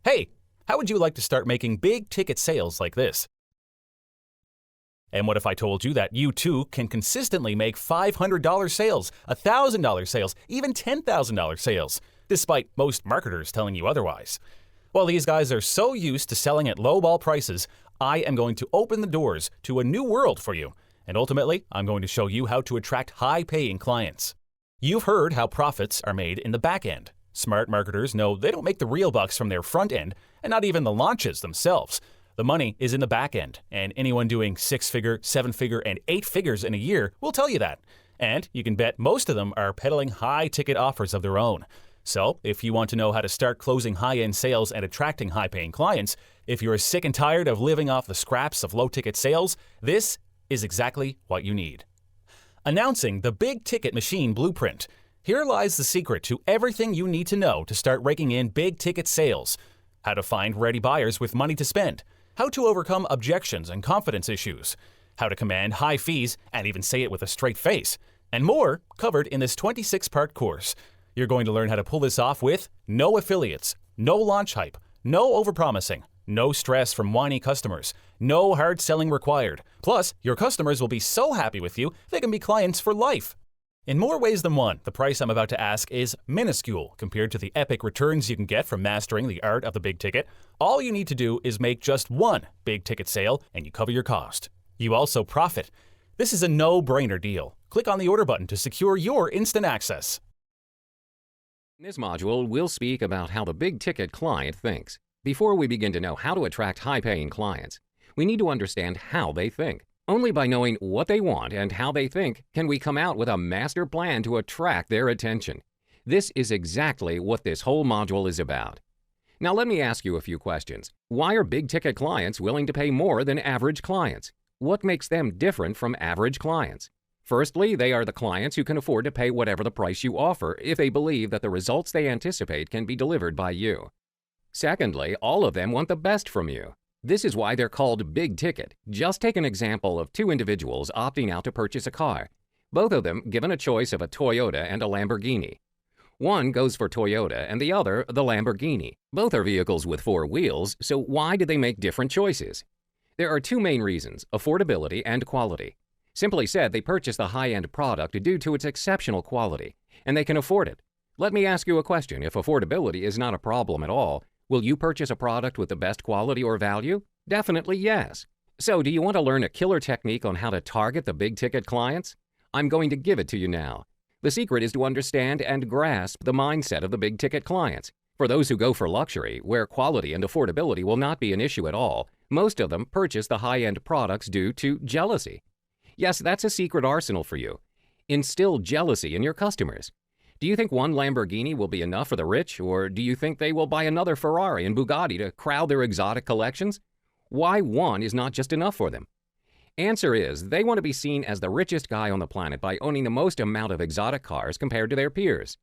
Hey, how would you like to start making big ticket sales like this? And what if I told you that you too can consistently make $500 sales, $1,000 sales, even $10,000 sales, despite most marketers telling you otherwise? Well, these guys are so used to selling at lowball prices, I am going to open the doors to a new world for you. And ultimately, I'm going to show you how to attract high-paying clients. You've heard how profits are made in the back end. Smart marketers know they don't make the real bucks from their front end, and not even the launches themselves. The money is in the back end, and anyone doing 6-figure, 7-figure, and 8 figures in a year will tell you that. And you can bet most of them are peddling high-ticket offers of their own. So, if you want to know how to start closing high-end sales and attracting high-paying clients, if you're sick and tired of living off the scraps of low-ticket sales, this is exactly what you need. Announcing the Big Ticket Machine Blueprint. Here lies the secret to everything you need to know to start raking in big ticket sales. How to find ready buyers with money to spend. How to overcome objections and confidence issues. How to command high fees and even say it with a straight face. And more covered in this 26-part course. You're going to learn how to pull this off with no affiliates, no launch hype, no overpromising, no stress from whiny customers, no hard selling required. Plus, your customers will be so happy with you, they can be clients for life. In more ways than one, the price I'm about to ask is minuscule compared to the epic returns you can get from mastering the art of the big ticket. All you need to do is make just one big ticket sale and you cover your cost. You also profit. This is a no-brainer deal. Click on the order button to secure your instant access. In this module, we'll speak about how the big ticket client thinks. Before we begin to know how to attract high-paying clients, we need to understand how they think. Only by knowing what they want and how they think can we come out with a master plan to attract their attention. This is exactly what this whole module is about. Now let me ask you a few questions. Why are big-ticket clients willing to pay more than average clients? What makes them different from average clients? Firstly, they are the clients who can afford to pay whatever the price you offer if they believe that the results they anticipate can be delivered by you. Secondly, all of them want the best from you. This is why they're called big ticket. Just take an example of two individuals opting out to purchase a car. Both of them given a choice of a Toyota and a Lamborghini. One goes for Toyota and the other the Lamborghini. Both are vehicles with 4 wheels, so why did they make different choices? There are two main reasons, affordability and quality. Simply said, they purchase the high-end product due to its exceptional quality, and they can afford it. Let me ask you a question. If affordability is not a problem at all, will you purchase a product with the best quality or value? Definitely yes. So do you want to learn a killer technique on how to target the big-ticket clients? I'm going to give it to you now. The secret is to understand and grasp the mindset of the big-ticket clients. For those who go for luxury, where quality and affordability will not be an issue at all, most of them purchase the high-end products due to jealousy. Yes, that's a secret arsenal for you. Instill jealousy in your customers. Do you think one Lamborghini will be enough for the rich, or do you think they will buy another Ferrari and Bugatti to crowd their exotic collections? Why one is not just enough for them? Answer is, they want to be seen as the richest guy on the planet by owning the most amount of exotic cars compared to their peers.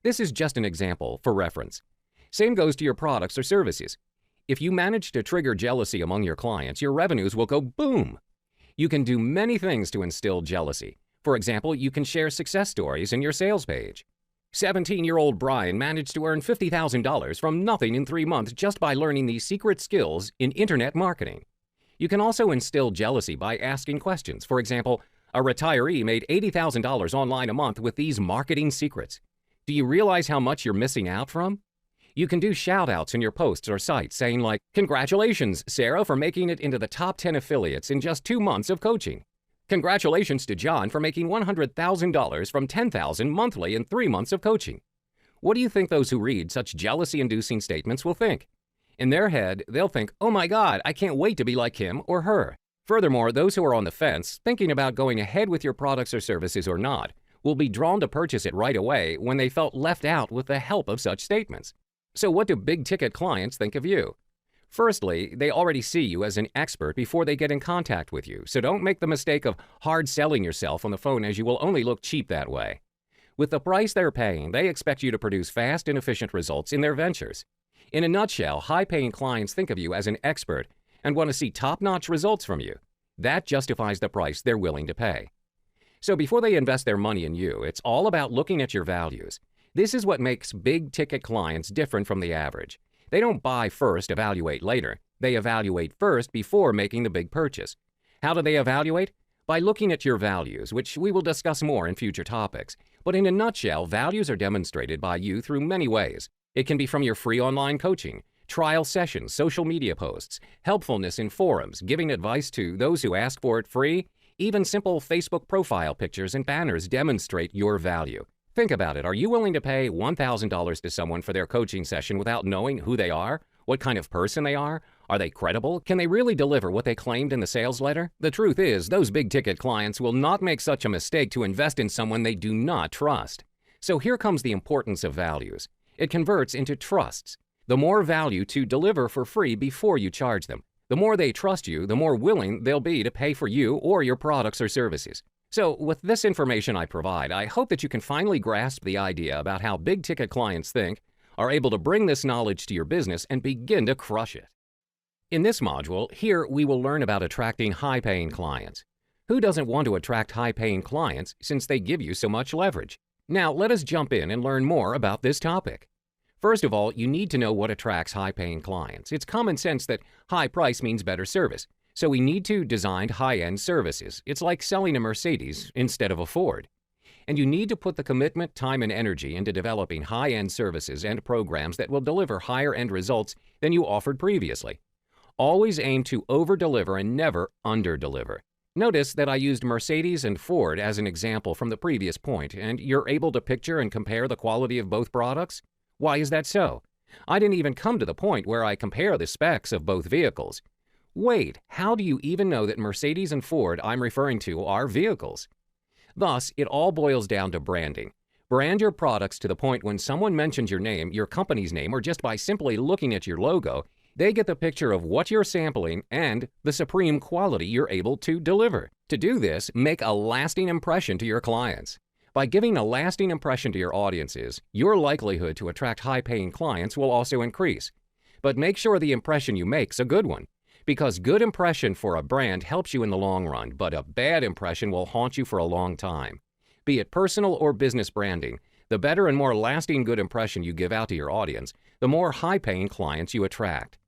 This is just an example for reference. Same goes to your products or services. If you manage to trigger jealousy among your clients, your revenues will go boom. You can do many things to instill jealousy. For example, you can share success stories in your sales page. 17-year-old Brian managed to earn $50,000 from nothing in 3 months just by learning these secret skills in internet marketing. You can also instill jealousy by asking questions. For example, a retiree made $80,000 online a month with these marketing secrets. Do you realize how much you're missing out from? You can do shout-outs in your posts or sites saying like, "Congratulations, Sarah, for making it into the top 10 affiliates in just 2 months of coaching. Congratulations to John for making $100,000 from $10,000 monthly in 3 months of coaching." What do you think those who read such jealousy-inducing statements will think? In their head, they'll think, "Oh my God, I can't wait to be like him or her." Furthermore, those who are on the fence, thinking about going ahead with your products or services or not, will be drawn to purchase it right away when they felt left out with the help of such statements. So what do big-ticket clients think of you? Firstly, they already see you as an expert before they get in contact with you, so don't make the mistake of hard selling yourself on the phone, as you will only look cheap that way. With the price they're paying, they expect you to produce fast and efficient results in their ventures. In a nutshell, high-paying clients think of you as an expert and want to see top-notch results from you. That justifies the price they're willing to pay. So before they invest their money in you, it's all about looking at your values. This is what makes big-ticket clients different from the average. They don't buy first, evaluate later. They evaluate first before making the big purchase. How do they evaluate? By looking at your values, which we will discuss more in future topics. But in a nutshell, values are demonstrated by you through many ways. It can be from your free online coaching, trial sessions, social media posts, helpfulness in forums, giving advice to those who ask for it free. Even simple Facebook profile pictures and banners demonstrate your value. Think about it. Are you willing to pay $1,000 to someone for their coaching session without knowing who they are? What kind of person they are? Are they credible? Can they really deliver what they claimed in the sales letter? The truth is, those big-ticket clients will not make such a mistake to invest in someone they do not trust. So here comes the importance of values. It converts into trusts. The more value to deliver for free before you charge them. The more they trust you, the more willing they'll be to pay for you or your products or services. So with this information I provide, I hope that you can finally grasp the idea about how big-ticket clients think, are able to bring this knowledge to your business and begin to crush it. In this module, here we will learn about attracting high-paying clients. Who doesn't want to attract high-paying clients since they give you so much leverage? Now, let us jump in and learn more about this topic. First of all, you need to know what attracts high-paying clients. It's common sense that high price means better service. So we need to design high-end services. It's like selling a Mercedes instead of a Ford. And you need to put the commitment, time, and energy into developing high-end services and programs that will deliver higher-end results than you offered previously. Always aim to over-deliver and never under-deliver. Notice that I used Mercedes and Ford as an example from the previous point, and you're able to picture and compare the quality of both products? Why is that so? I didn't even come to the point where I compare the specs of both vehicles. Wait, how do you even know that Mercedes and Ford I'm referring to are vehicles? Thus, it all boils down to branding. Brand your products to the point when someone mentions your name, your company's name, or just by simply looking at your logo, they get the picture of what you're sampling and the supreme quality you're able to deliver. To do this, make a lasting impression to your clients. By giving a lasting impression to your audiences, your likelihood to attract high-paying clients will also increase. But make sure the impression you make's a good one. Because good impression for a brand helps you in the long run, but a bad impression will haunt you for a long time. Be it personal or business branding, the better and more lasting good impression you give out to your audience, the more high-paying clients you attract.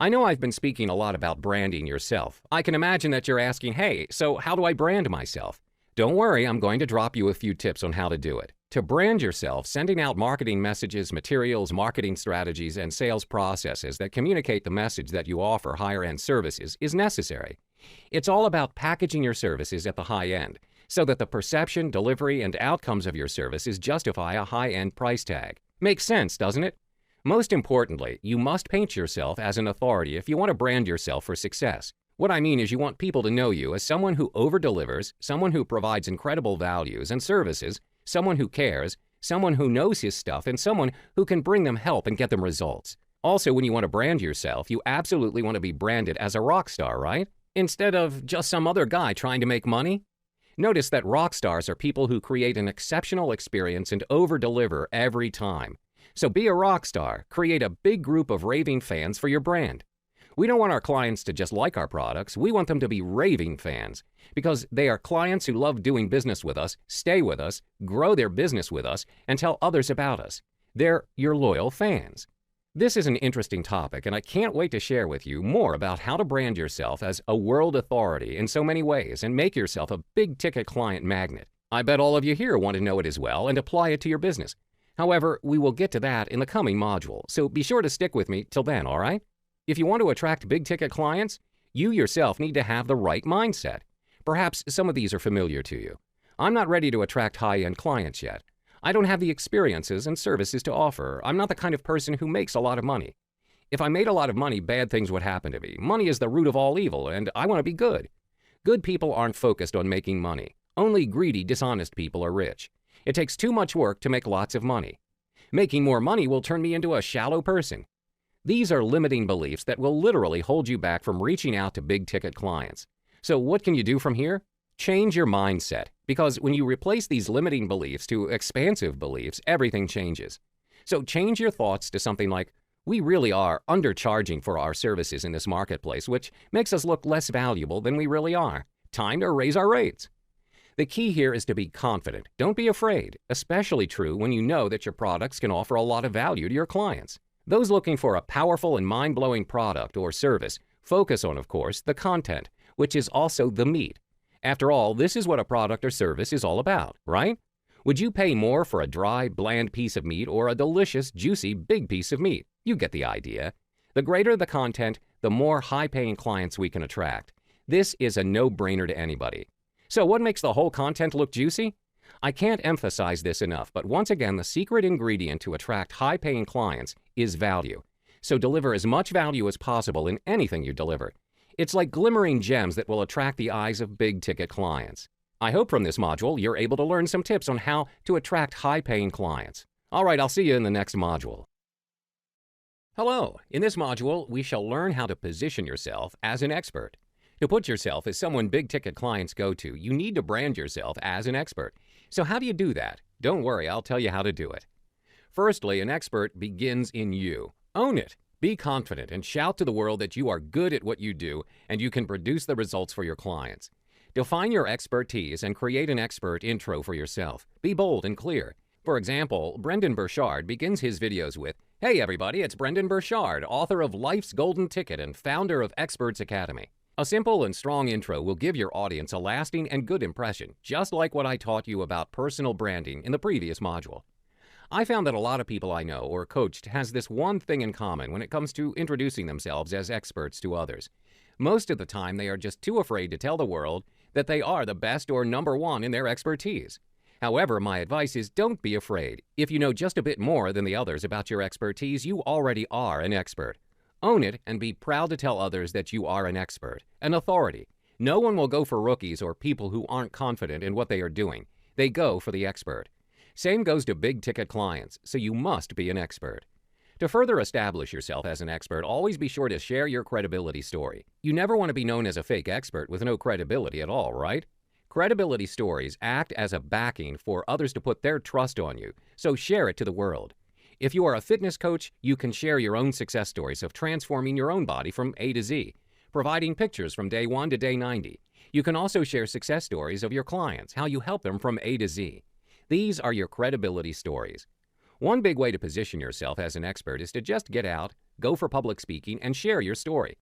I know I've been speaking a lot about branding yourself. I can imagine that you're asking, hey, so how do I brand myself? Don't worry, I'm going to drop you a few tips on how to do it. To brand yourself, sending out marketing messages, materials, marketing strategies, and sales processes that communicate the message that you offer higher-end services is necessary. It's all about packaging your services at the high end, so that the perception, delivery, and outcomes of your services justify a high-end price tag. Makes sense, doesn't it? Most importantly, you must paint yourself as an authority if you want to brand yourself for success. What I mean is you want people to know you as someone who over-delivers, someone who provides incredible values and services, someone who cares, someone who knows his stuff, and someone who can bring them help and get them results. Also, when you want to brand yourself, you absolutely want to be branded as a rock star, right? Instead of just some other guy trying to make money. Notice that rock stars are people who create an exceptional experience and over-deliver every time. So be a rock star. Create a big group of raving fans for your brand. We don't want our clients to just like our products. We want them to be raving fans because they are clients who love doing business with us, stay with us, grow their business with us, and tell others about us. They're your loyal fans. This is an interesting topic, and I can't wait to share with you more about how to brand yourself as a world authority in so many ways and make yourself a big-ticket client magnet. I bet all of you here want to know it as well and apply it to your business. However, we will get to that in the coming module, so be sure to stick with me till then, all right? If you want to attract big-ticket clients, you yourself need to have the right mindset. Perhaps some of these are familiar to you. I'm not ready to attract high-end clients yet. I don't have the experiences and services to offer. I'm not the kind of person who makes a lot of money. If I made a lot of money, bad things would happen to me. Money is the root of all evil, and I want to be good. Good people aren't focused on making money. Only greedy, dishonest people are rich. It takes too much work to make lots of money. Making more money will turn me into a shallow person. These are limiting beliefs that will literally hold you back from reaching out to big-ticket clients. So what can you do from here? Change your mindset, because when you replace these limiting beliefs to expansive beliefs, everything changes. So change your thoughts to something like, we really are undercharging for our services in this marketplace, which makes us look less valuable than we really are. Time to raise our rates. The key here is to be confident. Don't be afraid, especially true when you know that your products can offer a lot of value to your clients. Those looking for a powerful and mind-blowing product or service focus on, of course, the content, which is also the meat. After all, this is what a product or service is all about, right? Would you pay more for a dry, bland piece of meat or a delicious, juicy, big piece of meat? You get the idea. The greater the content, the more high-paying clients we can attract. This is a no-brainer to anybody. So what makes the whole content look juicy? I can't emphasize this enough, but once again, the secret ingredient to attract high-paying clients is value. So deliver as much value as possible in anything you deliver. It's like glimmering gems that will attract the eyes of big-ticket clients. I hope from this module you're able to learn some tips on how to attract high-paying clients. All right, I'll see you in the next module. Hello. In this module, we shall learn how to position yourself as an expert. To put yourself as someone big-ticket clients go to, you need to brand yourself as an expert. So how do you do that? Don't worry, I'll tell you how to do it. Firstly, an expert begins in you. Own it. Be confident and shout to the world that you are good at what you do and you can produce the results for your clients. Define your expertise and create an expert intro for yourself. Be bold and clear. For example, Brendan Burchard begins his videos with, "Hey everybody, it's Brendan Burchard, author of Life's Golden Ticket and founder of Experts Academy." A simple and strong intro will give your audience a lasting and good impression, just like what I taught you about personal branding in the previous module. I found that a lot of people I know or coached has this one thing in common when it comes to introducing themselves as experts to others. Most of the time, they are just too afraid to tell the world that they are the best or number one in their expertise. However, my advice is don't be afraid. If you know just a bit more than the others about your expertise, you already are an expert. Own it and be proud to tell others that you are an expert, an authority. No one will go for rookies or people who aren't confident in what they are doing. They go for the expert. Same goes to big-ticket clients, so you must be an expert. To further establish yourself as an expert, always be sure to share your credibility story. You never want to be known as a fake expert with no credibility at all, right? Credibility stories act as a backing for others to put their trust on you, so share it to the world. If you are a fitness coach, you can share your own success stories of transforming your own body from A to Z, providing pictures from day 1 to day 90. You can also share success stories of your clients, how you help them from A to Z. These are your credibility stories. One big way to position yourself as an expert is to just get out, go for public speaking, and share your story.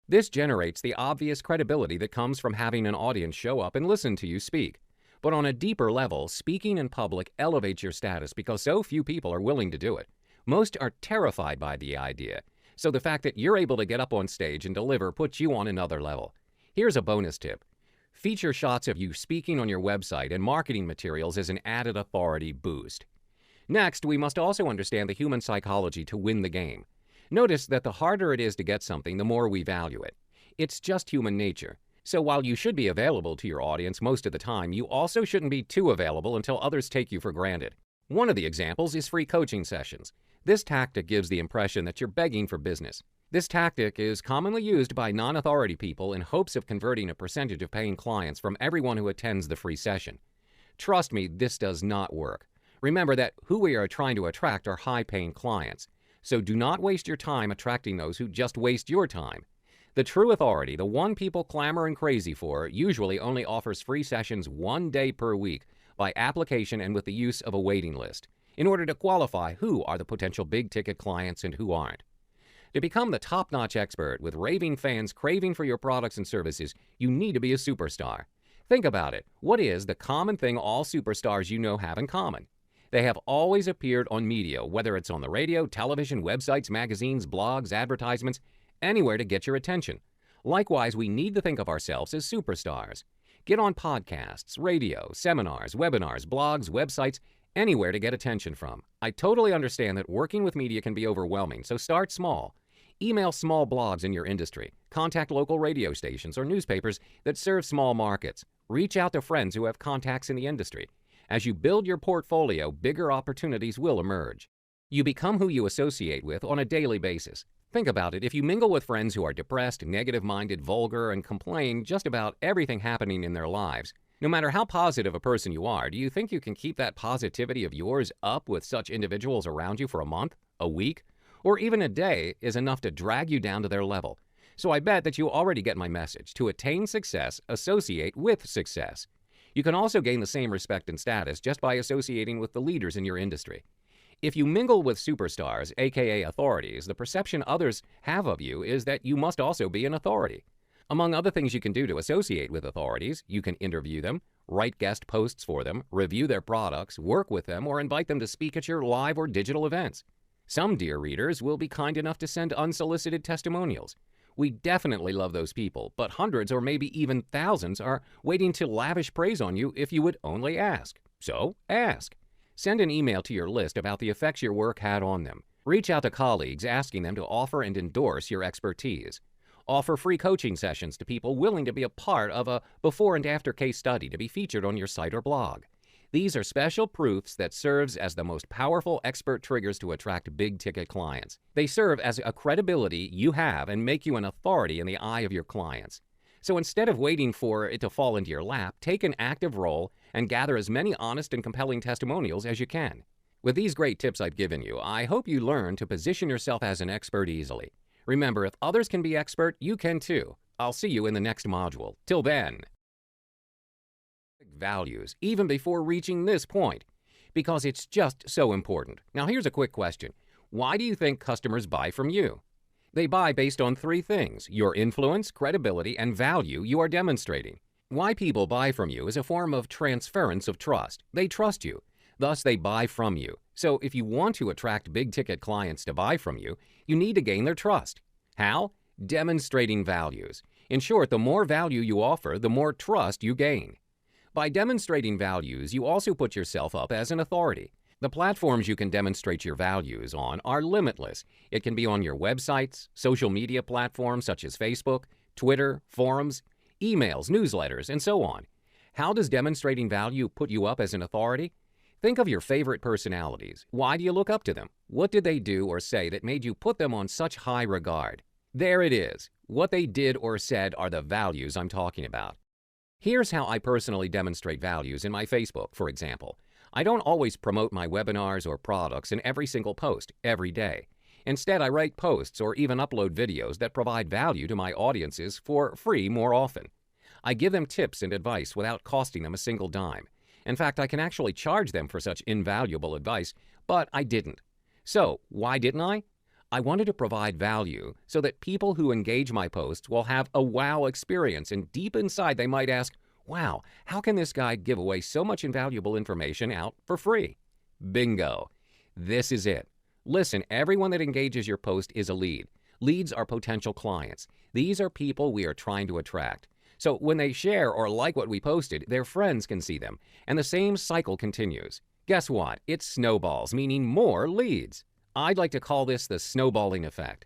This generates the obvious credibility that comes from having an audience show up and listen to you speak. But on a deeper level, speaking in public elevates your status because so few people are willing to do it. Most are terrified by the idea. So the fact that you're able to get up on stage and deliver puts you on another level. Here's a bonus tip. Feature shots of you speaking on your website and marketing materials as an added authority boost. Next, we must also understand the human psychology to win the game. Notice that the harder it is to get something, the more we value it. It's just human nature. So while you should be available to your audience most of the time, you also shouldn't be too available until others take you for granted. One of the examples is free coaching sessions. This tactic gives the impression that you're begging for business. This tactic is commonly used by non-authority people in hopes of converting a percentage of paying clients from everyone who attends the free session. Trust me, this does not work. Remember that who we are trying to attract are high-paying clients. So do not waste your time attracting those who just waste your time. The true authority, the one people clamor and crazy for, usually only offers free sessions 1 day per week by application and with the use of a waiting list in order to qualify who are the potential big-ticket clients and who aren't. To become the top-notch expert with raving fans craving for your products and services, you need to be a superstar. Think about it. What is the common thing all superstars you know have in common? They have always appeared on media, whether it's on the radio, television, websites, magazines, blogs, advertisements, anywhere to get your attention. Likewise, we need to think of ourselves as superstars. Get on podcasts, radio, seminars, webinars, blogs, websites, anywhere to get attention from. I totally understand that working with media can be overwhelming, so start small. Email small blogs in your industry. Contact local radio stations or newspapers that serve small markets. Reach out to friends who have contacts in the industry. As you build your portfolio, bigger opportunities will emerge. You become who you associate with on a daily basis. Think about it. If you mingle with friends who are depressed, negative-minded, vulgar, and complain just about everything happening in their lives, no matter how positive a person you are, do you think you can keep that positivity of yours up with such individuals around you for a month, a week, or even a day is enough to drag you down to their level? So I bet that you already get my message. To attain success, associate with success. You can also gain the same respect and status just by associating with the leaders in your industry. If you mingle with superstars, aka authorities, the perception others have of you is that you must also be an authority. Among other things you can do to associate with authorities, you can interview them, write guest posts for them, review their products, work with them, or invite them to speak at your live or digital events. Some dear readers will be kind enough to send unsolicited testimonials. We definitely love those people, but hundreds or maybe even thousands are waiting to lavish praise on you if you would only ask. So, ask. Send an email to your list about the effects your work had on them. Reach out to colleagues asking them to offer and endorse your expertise. Offer free coaching sessions to people willing to be a part of a before and after case study to be featured on your site or blog. These are special proofs that serves as the most powerful expert triggers to attract big-ticket clients. They serve as a credibility you have and make you an authority in the eye of your clients. So instead of waiting for it to fall into your lap, take an active role and gather as many honest and compelling testimonials as you can. With these great tips I've given you, I hope you learn to position yourself as an expert easily. Remember, if others can be expert, you can too. I'll see you in the next module. Till then. Values, even before reaching this point, because it's just so important. Now here's a quick question. Why do you think customers buy from you? They buy based on three things: your influence, credibility, and value you are demonstrating. Why people buy from you is a form of transference of trust. They trust you. Thus, they buy from you. So if you want to attract big-ticket clients to buy from you, you need to gain their trust. How? Demonstrating values. In short, the more value you offer, the more trust you gain. By demonstrating values, you also put yourself up as an authority. The platforms you can demonstrate your values on are limitless. It can be on your websites, social media platforms such as Facebook, Twitter, forums, emails, newsletters, and so on. How does demonstrating value put you up as an authority? Think of your favorite personalities. Why do you look up to them? What did they do or say that made you put them on such high regard? There it is. What they did or said are the values I'm talking about. Here's how I personally demonstrate values in my Facebook, for example. I don't always promote my webinars or products in every single post, every day. Instead, I write posts or even upload videos that provide value to my audiences for free more often. I give them tips and advice without costing them a single dime. In fact, I can actually charge them for such invaluable advice, but I didn't. So, why didn't I? I wanted to provide value so that people who engage my posts will have a wow experience, and deep inside they might ask, wow, how can this guy give away so much invaluable information out for free? Bingo. This is it. Listen, everyone that engages your post is a lead. Leads are potential clients. These are people we are trying to attract. So when they share or like what we posted, their friends can see them, and the same cycle continues. Guess what? It snowballs, meaning more leads. I'd like to call this the snowballing effect.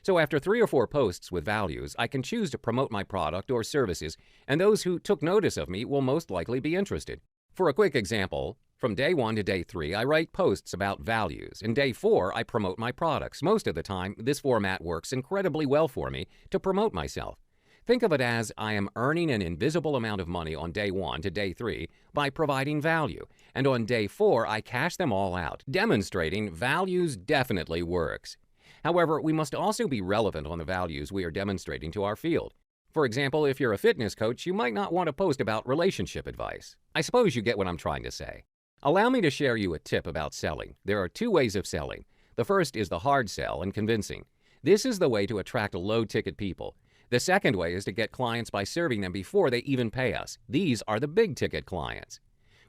So after 3 or 4 posts with values, I can choose to promote my product or services, and those who took notice of me will most likely be interested. For a quick example, from day 1 to day 3, I write posts about values. In day 4, I promote my products. Most of the time, this format works incredibly well for me to promote myself. Think of it as I am earning an invisible amount of money on day 1 to day 3 by providing value, and on day 4 I cash them all out. Demonstrating values definitely works. However, we must also be relevant on the values we are demonstrating to our field. For example, if you're a fitness coach, you might not want to post about relationship advice. I suppose you get what I'm trying to say. Allow me to share you a tip about selling. There are 2 ways of selling. The first is the hard sell and convincing. This is the way to attract low-ticket people. The second way is to get clients by serving them before they even pay us. These are the big-ticket clients.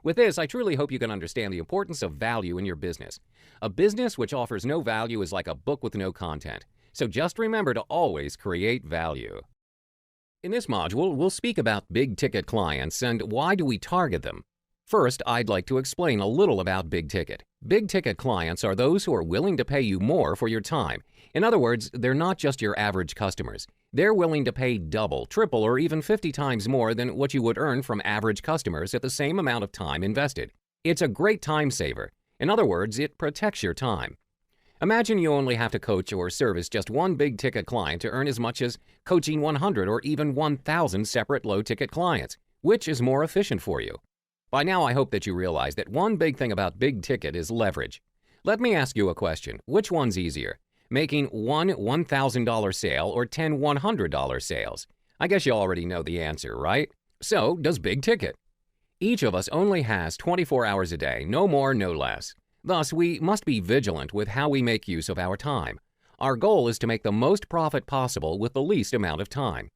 With this, I truly hope you can understand the importance of value in your business. A business which offers no value is like a book with no content. So just remember to always create value. In this module, we'll speak about big-ticket clients and why do we target them. First, I'd like to explain a little about big ticket. Big ticket clients are those who are willing to pay you more for your time. In other words, they're not just your average customers. They're willing to pay double, triple, or even 50 times more than what you would earn from average customers at the same amount of time invested. It's a great time saver. In other words, it protects your time. Imagine you only have to coach or service just one big ticket client to earn as much as coaching 100 or even 1,000 separate low ticket clients. Which is more efficient for you? By now, I hope that you realize that one big thing about big ticket is leverage. Let me ask you a question. Which one's easier? Making one $1,000 sale or 10 $100 sales? I guess you already know the answer, right? So does big ticket. Each of us only has 24 hours a day, no more, no less. Thus, we must be vigilant with how we make use of our time. Our goal is to make the most profit possible with the least amount of time.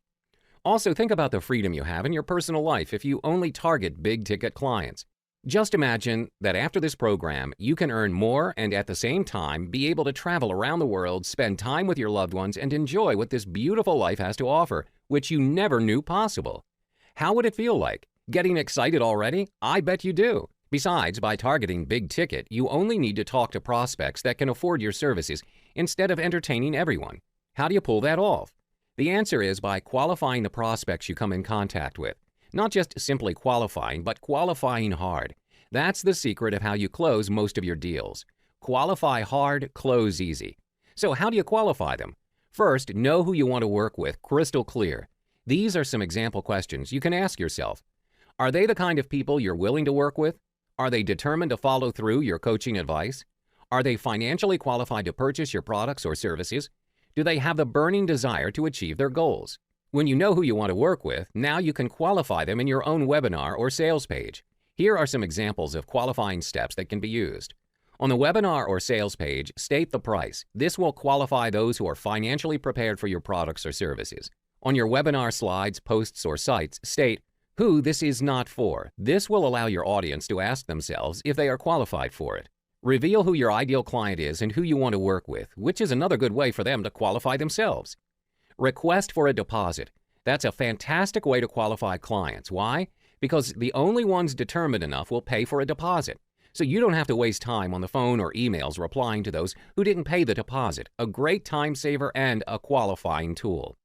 Also, think about the freedom you have in your personal life if you only target big-ticket clients. Just imagine that after this program, you can earn more and at the same time be able to travel around the world, spend time with your loved ones, and enjoy what this beautiful life has to offer, which you never knew possible. How would it feel like? Getting excited already? I bet you do. Besides, by targeting big ticket, you only need to talk to prospects that can afford your services instead of entertaining everyone. How do you pull that off? The answer is by qualifying the prospects you come in contact with. Not just simply qualifying, but qualifying hard. That's the secret of how you close most of your deals. Qualify hard, close easy. So how do you qualify them? First, know who you want to work with crystal clear. These are some example questions you can ask yourself. Are they the kind of people you're willing to work with? Are they determined to follow through your coaching advice? Are they financially qualified to purchase your products or services? Do they have the burning desire to achieve their goals? When you know who you want to work with, now you can qualify them in your own webinar or sales page. Here are some examples of qualifying steps that can be used. On the webinar or sales page, state the price. This will qualify those who are financially prepared for your products or services. On your webinar slides, posts, or sites, state who this is not for. This will allow your audience to ask themselves if they are qualified for it. Reveal who your ideal client is and who you want to work with, which is another good way for them to qualify themselves. Request for a deposit. That's a fantastic way to qualify clients. Why? Because the only ones determined enough will pay for a deposit. So you don't have to waste time on the phone or emails replying to those who didn't pay the deposit. A great time saver and a qualifying tool.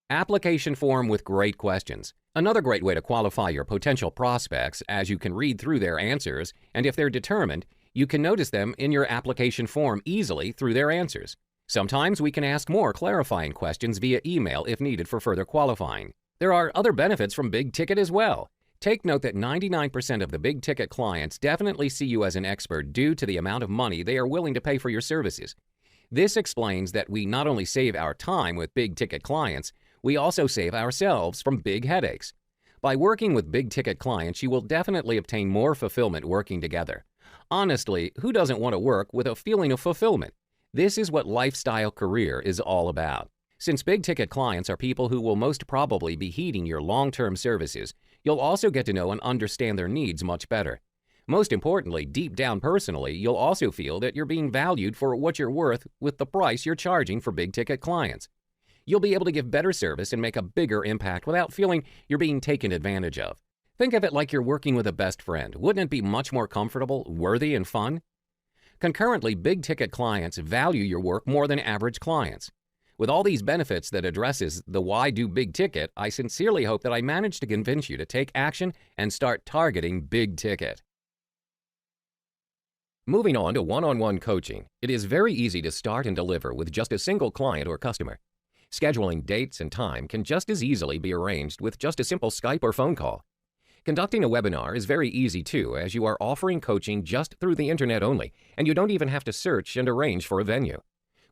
Application form with great questions. Another great way to qualify your potential prospects, as you can read through their answers, and if they're determined, you can notice them in your application form easily through their answers. Sometimes we can ask more clarifying questions via email if needed for further qualifying. There are other benefits from big ticket as well. Take note that 99% of the big ticket clients definitely see you as an expert due to the amount of money they are willing to pay for your services. This explains that we not only save our time with big ticket clients, we also save ourselves from big headaches. By working with big ticket clients, you will definitely obtain more fulfillment working together. Honestly, who doesn't want to work with a feeling of fulfillment? This is what lifestyle career is all about. Since big-ticket clients are people who will most probably be heeding your long-term services, you'll also get to know and understand their needs much better. Most importantly, deep down personally, you'll also feel that you're being valued for what you're worth with the price you're charging for big-ticket clients. You'll be able to give better service and make a bigger impact without feeling you're being taken advantage of. Think of it like you're working with a best friend. Wouldn't it be much more comfortable, worthy, and fun? Concurrently, big-ticket clients value your work more than average clients. With all these benefits that addresses the why do big ticket, I sincerely hope that I managed to convince you to take action and start targeting big ticket. Moving on to one-on-one coaching, it is very easy to start and deliver with just a single client or customer. Scheduling dates and time can just as easily be arranged with just a simple Skype or phone call. Conducting a webinar is very easy too, as you are offering coaching just through the internet only, and you don't even have to search and arrange for a venue.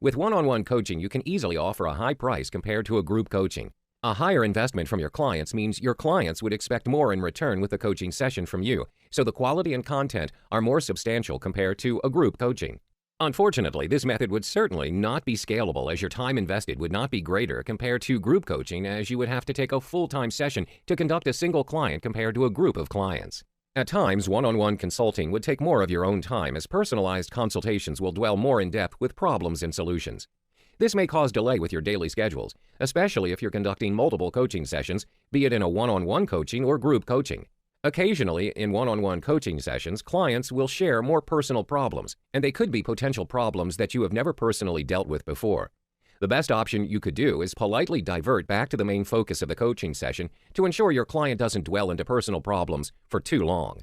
With one-on-one coaching, you can easily offer a high price compared to a group coaching. A higher investment from your clients means your clients would expect more in return with a coaching session from you, so the quality and content are more substantial compared to a group coaching. Unfortunately, this method would certainly not be scalable, as your time invested would not be greater compared to group coaching, as you would have to take a full-time session to conduct a single client compared to a group of clients. At times, one-on-one consulting would take more of your own time, as personalized consultations will dwell more in depth with problems and solutions. This may cause delay with your daily schedules, especially if you're conducting multiple coaching sessions, be it in a one-on-one coaching or group coaching. Occasionally, in one-on-one coaching sessions, clients will share more personal problems, and they could be potential problems that you have never personally dealt with before. The best option you could do is politely divert back to the main focus of the coaching session to ensure your client doesn't dwell into personal problems for too long.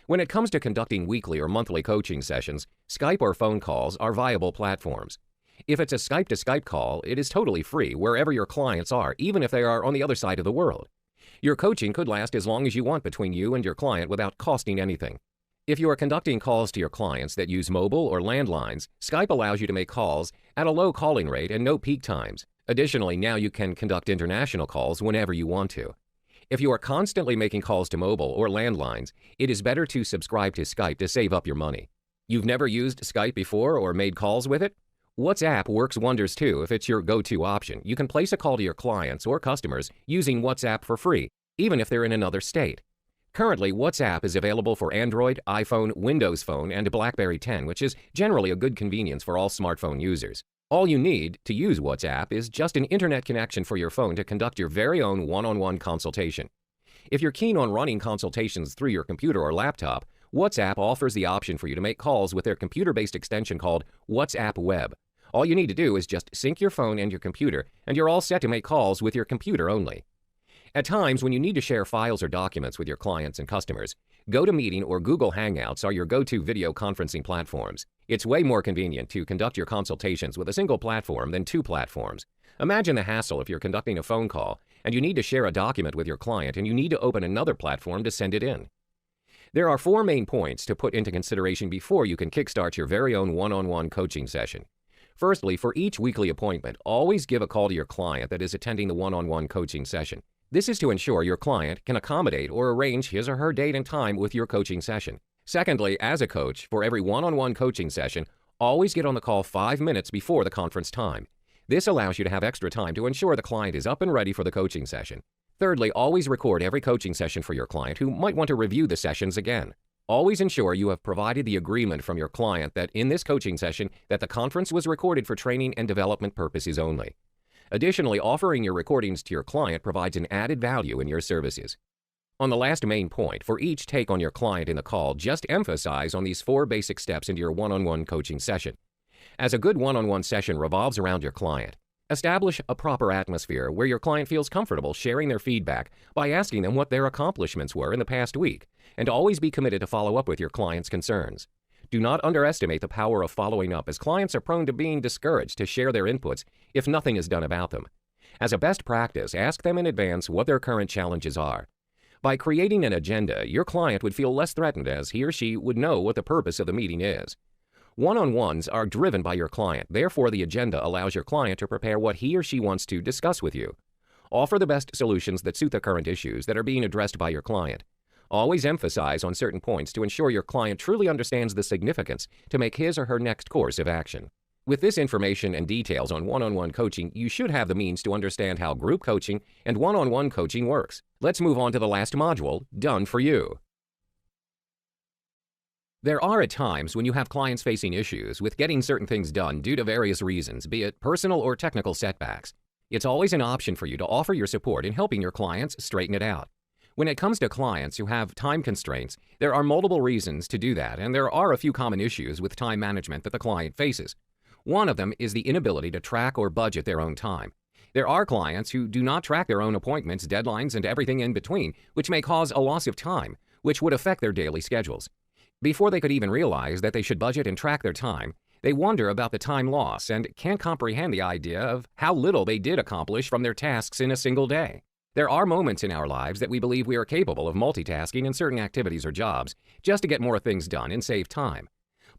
When it comes to conducting weekly or monthly coaching sessions, Skype or phone calls are viable platforms. If it's a Skype-to-Skype call, it is totally free wherever your clients are, even if they are on the other side of the world. Your coaching could last as long as you want between you and your client without costing anything. If you are conducting calls to your clients that use mobile or landlines, Skype allows you to make calls at a low calling rate and no peak times. Additionally, now you can conduct international calls whenever you want to. If you are constantly making calls to mobile or landlines, it is better to subscribe to Skype to save up your money. You've never used Skype before or made calls with it? WhatsApp works wonders too if it's your go-to option. You can place a call to your clients or customers using WhatsApp for free, even if they're in another state. Currently, WhatsApp is available for Android, iPhone, Windows Phone, and BlackBerry 10, which is generally a good convenience for all smartphone users. All you need to use WhatsApp is just an internet connection for your phone to conduct your very own one-on-one consultation. If you're keen on running consultations through your computer or laptop, WhatsApp offers the option for you to make calls with their computer-based extension called WhatsApp Web. All you need to do is just sync your phone and your computer, and you're all set to make calls with your computer only. At times, when you need to share files or documents with your clients and customers, GoToMeeting or Google Hangouts are your go-to video conferencing platforms. It's way more convenient to conduct your consultations with a single platform than two platforms. Imagine the hassle if you're conducting a phone call and you need to share a document with your client and you need to open another platform to send it in. There are 4 main points to put into consideration before you can kickstart your very own one-on-one coaching session. Firstly, for each weekly appointment, always give a call to your client that is attending the one-on-one coaching session. This is to ensure your client can accommodate or arrange his or her date and time with your coaching session. Secondly, as a coach, for every one-on-one coaching session, always get on the call 5 minutes before the conference time. This allows you to have extra time to ensure the client is up and ready for the coaching session. Thirdly, always record every coaching session for your client who might want to review the sessions again. Always ensure you have provided the agreement from your client that in this coaching session that the conference was recorded for training and development purposes only. Additionally, offering your recordings to your client provides an added value in your services. On the last main point, for each take on your client in the call, just emphasize on these 4 basic steps into your one-on-one coaching session. As a good one-on-one session revolves around your client, establish a proper atmosphere where your client feels comfortable sharing their feedback by asking them what their accomplishments were in the past week, and always be committed to follow up with your client's concerns. Do not underestimate the power of following up, as clients are prone to being discouraged to share their inputs if nothing is done about them. As a best practice, ask them in advance what their current challenges are. By creating an agenda, your client would feel less threatened as he or she would know what the purpose of the meeting is. One-on-ones are driven by your client, therefore the agenda allows your client to prepare what he or she wants to discuss with you. Offer the best solutions that suit the current issues that are being addressed by your client. Always emphasize on certain points to ensure your client truly understands the significance to make his or her next course of action. With this information and details on one-on-one coaching, you should have the means to understand how group coaching and one-on-one coaching works. Let's move on to the last module, Done for You. There are at times when you have clients facing issues with getting certain things done due to various reasons, be it personal or technical setbacks. It's always an option for you to offer your support in helping your clients straighten it out. When it comes to clients who have time constraints, there are multiple reasons to do that, and there are a few common issues with time management that the client faces. One of them is the inability to track or budget their own time. There are clients who do not track their own appointments, deadlines, and everything in between, which may cause a loss of time, which would affect their daily schedules. Before they could even realize that they should budget and track their time, they wonder about the time loss and can't comprehend the idea of how little they did accomplish from their tasks in a single day. There are moments in our lives that we believe we are capable of multitasking in certain activities or jobs just to get more things done and save time.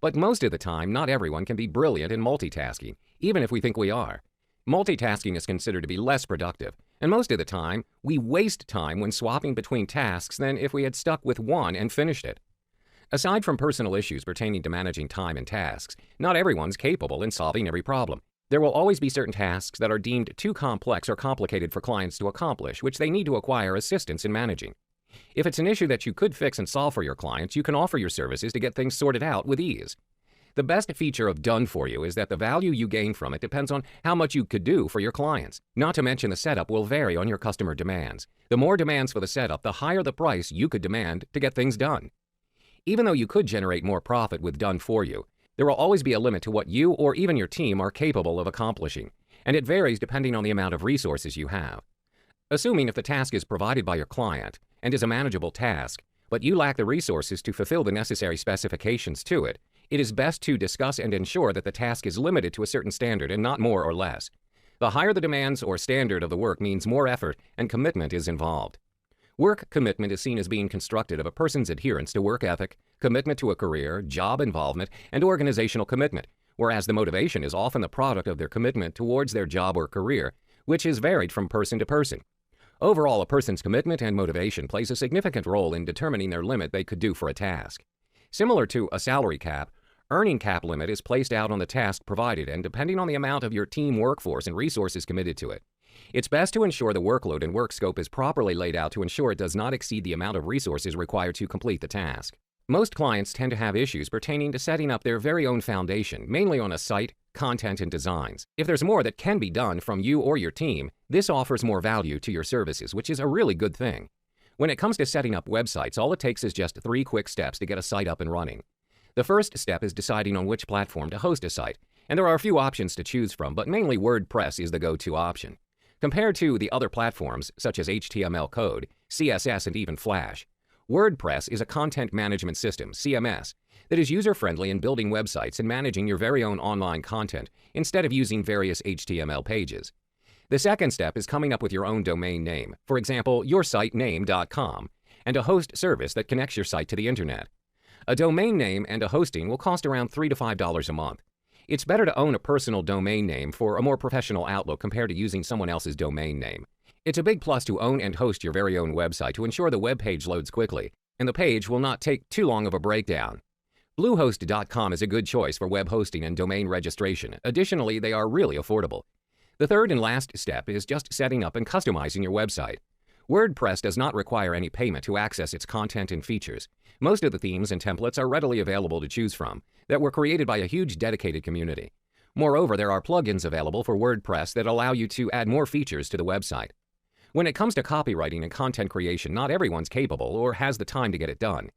But most of the time, not everyone can be brilliant in multitasking, even if we think we are. Multitasking is considered to be less productive, and most of the time, we waste time when swapping between tasks than if we had stuck with one and finished it. Aside from personal issues pertaining to managing time and tasks, not everyone's capable in solving every problem. There will always be certain tasks that are deemed too complex or complicated for clients to accomplish, which they need to acquire assistance in managing. If it's an issue that you could fix and solve for your clients, you can offer your services to get things sorted out with ease. The best feature of Done for You is that the value you gain from it depends on how much you could do for your clients. Not to mention the setup will vary on your customer demands. The more demands for the setup, the higher the price you could demand to get things done. Even though you could generate more profit with Done for You, there will always be a limit to what you or even your team are capable of accomplishing, and it varies depending on the amount of resources you have. Assuming if the task is provided by your client and is a manageable task, but you lack the resources to fulfill the necessary specifications to it, it is best to discuss and ensure that the task is limited to a certain standard and not more or less. The higher the demands or standard of the work means more effort and commitment is involved. Work commitment is seen as being constructed of a person's adherence to work ethic, commitment to a career, job involvement, and organizational commitment, whereas the motivation is often the product of their commitment towards their job or career, which is varied from person to person. Overall, a person's commitment and motivation plays a significant role in determining their limit they could do for a task. Similar to a salary cap, Earning cap limit is placed out on the task provided and depending on the amount of your team workforce and resources committed to it. It's best to ensure the workload and work scope is properly laid out to ensure it does not exceed the amount of resources required to complete the task. Most clients tend to have issues pertaining to setting up their very own foundation, mainly on a site, content, and designs. If there's more that can be done from you or your team, this offers more value to your services, which is a really good thing. When it comes to setting up websites, all it takes is just 3 quick steps to get a site up and running. The first step is deciding on which platform to host a site, and there are a few options to choose from, but mainly WordPress is the go-to option. Compared to the other platforms, such as HTML code, CSS, and even Flash, WordPress is a content management system, CMS, that is user-friendly in building websites and managing your very own online content instead of using various HTML pages. The second step is coming up with your own domain name, for example, yoursitename.com, and a host service that connects your site to the internet. A domain name and a hosting will cost around $3 to $5 a month. It's better to own a personal domain name for a more professional outlook compared to using someone else's domain name. It's a big plus to own and host your very own website to ensure the web page loads quickly, and the page will not take too long of a breakdown. Bluehost.com is a good choice for web hosting and domain registration. Additionally, they are really affordable. The third and last step is just setting up and customizing your website. WordPress does not require any payment to access its content and features. Most of the themes and templates are readily available to choose from, that were created by a huge dedicated community. Moreover, there are plugins available for WordPress that allow you to add more features to the website. When it comes to copywriting and content creation, not everyone's capable or has the time to get it done.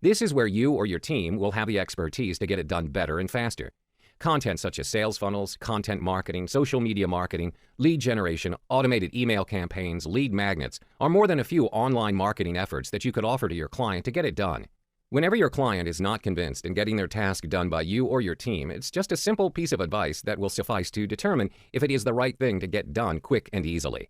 This is where you or your team will have the expertise to get it done better and faster. Content such as sales funnels, content marketing, social media marketing, lead generation, automated email campaigns, lead magnets are more than a few online marketing efforts that you could offer to your client to get it done. Whenever your client is not convinced in getting their task done by you or your team, it's just a simple piece of advice that will suffice to determine if it is the right thing to get done quick and easily.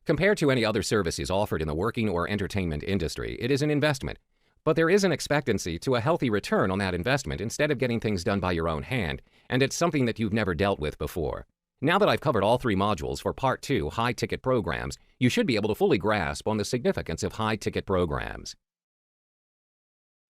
Compared to any other services offered in the working or entertainment industry, it is an investment. But there is an expectancy to a healthy return on that investment instead of getting things done by your own hand, and it's something that you've never dealt with before. Now that I've covered all 3 modules for Part 2, high-ticket programs, you should be able to fully grasp on the significance of high-ticket programs.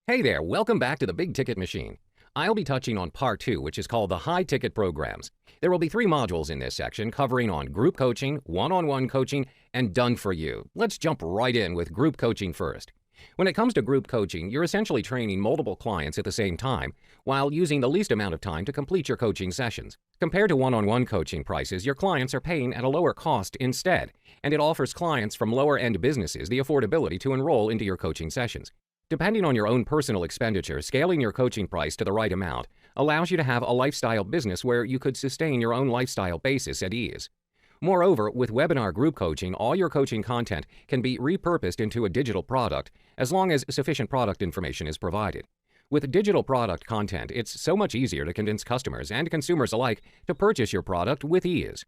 Hey there, welcome back to the Big Ticket Machine. I'll be touching on Part 2, which is called the high-ticket programs. There will be 3 modules in this section covering on group coaching, one-on-one coaching, and done for you. Let's jump right in with group coaching first. When it comes to group coaching, you're essentially training multiple clients at the same time while using the least amount of time to complete your coaching sessions. Compared to one-on-one coaching prices, your clients are paying at a lower cost instead, and it offers clients from lower-end businesses the affordability to enroll into your coaching sessions. Depending on your own personal expenditure, scaling your coaching price to the right amount allows you to have a lifestyle business where you could sustain your own lifestyle basis at ease. Moreover, with webinar group coaching, all your coaching content can be repurposed into a digital product as long as sufficient product information is provided. With digital product content, it's so much easier to convince customers and consumers alike to purchase your product with ease.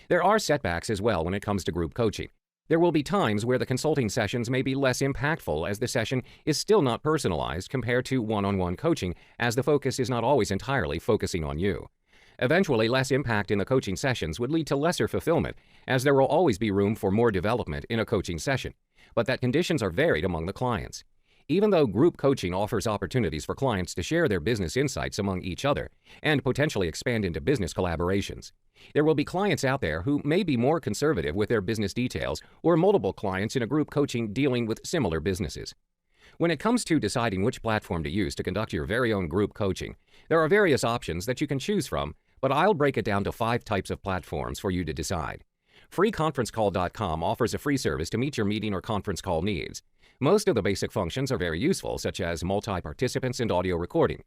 There are setbacks as well when it comes to group coaching. There will be times where the consulting sessions may be less impactful as the session is still not personalized compared to one-on-one coaching, as the focus is not always entirely focusing on you. Eventually, less impact in the coaching sessions would lead to lesser fulfillment, as there will always be room for more development in a coaching session, but that conditions are varied among the clients. Even though group coaching offers opportunities for clients to share their business insights among each other and potentially expand into business collaborations, there will be clients out there who may be more conservative with their business details or multiple clients in a group coaching dealing with similar businesses. When it comes to deciding which platform to use to conduct your very own group coaching, there are various options that you can choose from, but I'll break it down to 5 types of platforms for you to decide. freeconferencecall.com offers a free service to meet your meeting or conference call needs. Most of the basic functions are very useful, such as multi-participants and audio recording.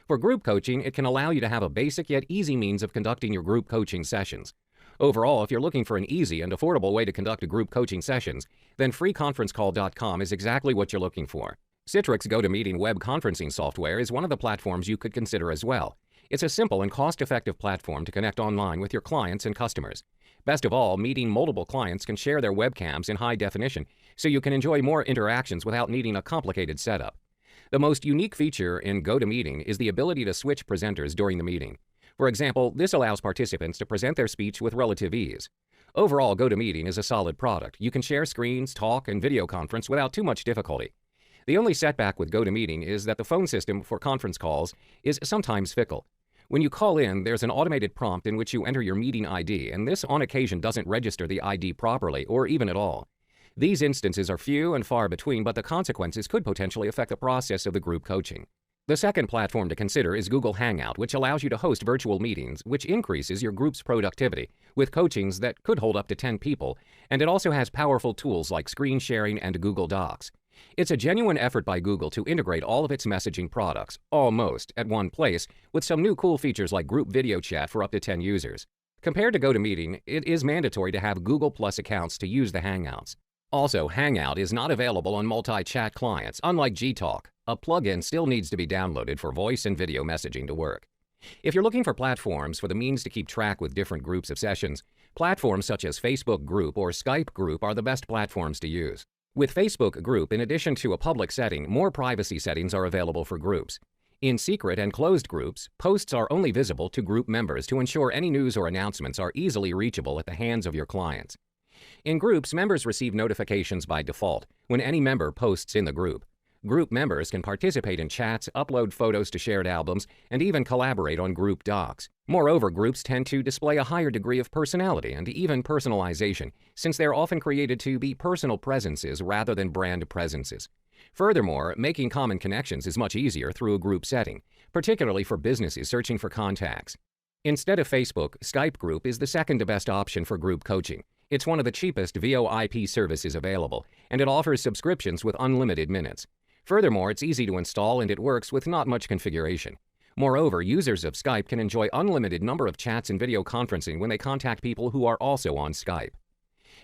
For group coaching, it can allow you to have a basic yet easy means of conducting your group coaching sessions. Overall, if you're looking for an easy and affordable way to conduct a group coaching sessions, then freeconferencecall.com is exactly what you're looking for. Citrix GoToMeeting web conferencing software is one of the platforms you could consider as well. It's a simple and cost-effective platform to connect online with your clients and customers. Best of all, meeting multiple clients can share their webcams in high definition, so you can enjoy more interactions without needing a complicated setup. The most unique feature in GoToMeeting is the ability to switch presenters during the meeting. For example, this allows participants to present their speech with relative ease. Overall, GoToMeeting is a solid product. You can share screens, talk, and video conference without too much difficulty. The only setback with GoToMeeting is that the phone system for conference calls is sometimes fickle. When you call in, there's an automated prompt in which you enter your meeting ID, and this on occasion doesn't register the ID properly or even at all. These instances are few and far between, but the consequences could potentially affect the process of the group coaching. The second platform to consider is Google Hangout, which allows you to host virtual meetings, which increases your group's productivity with coachings that could hold up to 10 people, and it also has powerful tools like screen sharing and Google Docs. It's a genuine effort by Google to integrate all of its messaging products, almost, at one place, with some new cool features like group video chat for up to 10 users. Compared to GoToMeeting, it is mandatory to have Google Plus accounts to use the Hangouts. Also, Hangout is not available on multi-chat clients, unlike Gtalk. A plugin still needs to be downloaded for voice and video messaging to work. If you're looking for platforms for the means to keep track with different groups of sessions, platforms such as Facebook Group or Skype Group are the best platforms to use. With Facebook Group, in addition to a public setting, more privacy settings are available for groups. In secret and closed groups, posts are only visible to group members to ensure any news or announcements are easily reachable at the hands of your clients. In groups, members receive notifications by default when any member posts in the group. Group members can participate in chats, upload photos to shared albums, and even collaborate on group docs. Moreover, groups tend to display a higher degree of personality and even personalization, since they're often created to be personal presences rather than brand presences. Furthermore, making common connections is much easier through a group setting, particularly for businesses searching for contacts. Instead of Facebook, Skype Group is the second best option for group coaching. It's one of the cheapest VoIP services available, and it offers subscriptions with unlimited minutes. Furthermore, it's easy to install and it works with not much configuration. Moreover, users of Skype can enjoy unlimited number of chats and video conferencing when they contact people who are also on Skype.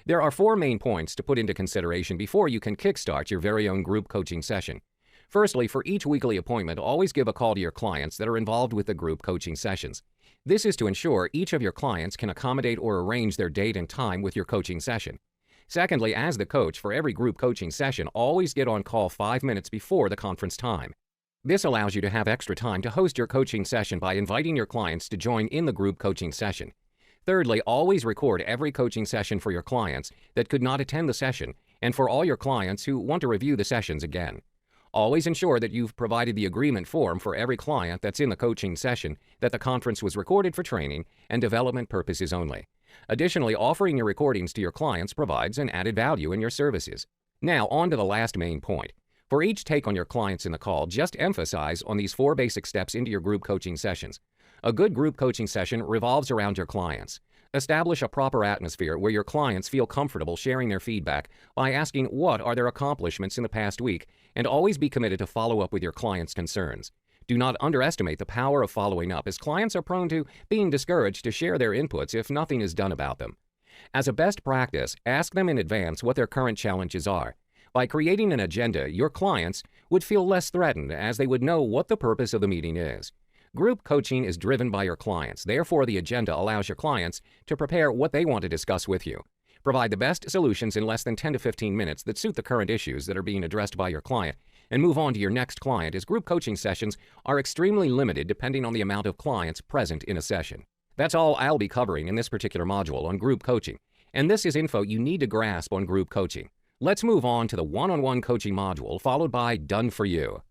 There are 4 main points to put into consideration before you can kickstart your very own group coaching session. Firstly, for each weekly appointment, always give a call to your clients that are involved with the group coaching sessions. This is to ensure each of your clients can accommodate or arrange their date and time with your coaching session. Secondly, as the coach for every group coaching session, always get on call 5 minutes before the conference time. This allows you to have extra time to host your coaching session by inviting your clients to join in the group coaching session. Thirdly, always record every coaching session for your clients that could not attend the session and for all your clients who want to review the sessions again. Always ensure that you've provided the agreement form for every client that's in the coaching session that the conference was recorded for training and development purposes only. Additionally, offering your recordings to your clients provides an added value in your services. Now, on to the last main point. For each take on your clients in the call, just emphasize on these 4 basic steps into your group coaching sessions. A good group coaching session revolves around your clients. Establish a proper atmosphere where your clients feel comfortable sharing their feedback by asking what are their accomplishments in the past week, and always be committed to follow up with your clients' concerns. Do not underestimate the power of following up, as clients are prone to being discouraged to share their inputs if nothing is done about them. As a best practice, ask them in advance what their current challenges are. By creating an agenda, your clients would feel less threatened, as they would know what the purpose of the meeting is. Group coaching is driven by your clients. Therefore, the agenda allows your clients to prepare what they want to discuss with you. Provide the best solutions in less than 10 to 15 minutes that suit the current issues that are being addressed by your client, and move on to your next client, as group coaching sessions are extremely limited depending on the amount of clients present in a session. That's all I'll be covering in this particular module on group coaching, and this is info you need to grasp on group coaching. Let's move on to the one-on-one coaching module, followed by Done for You.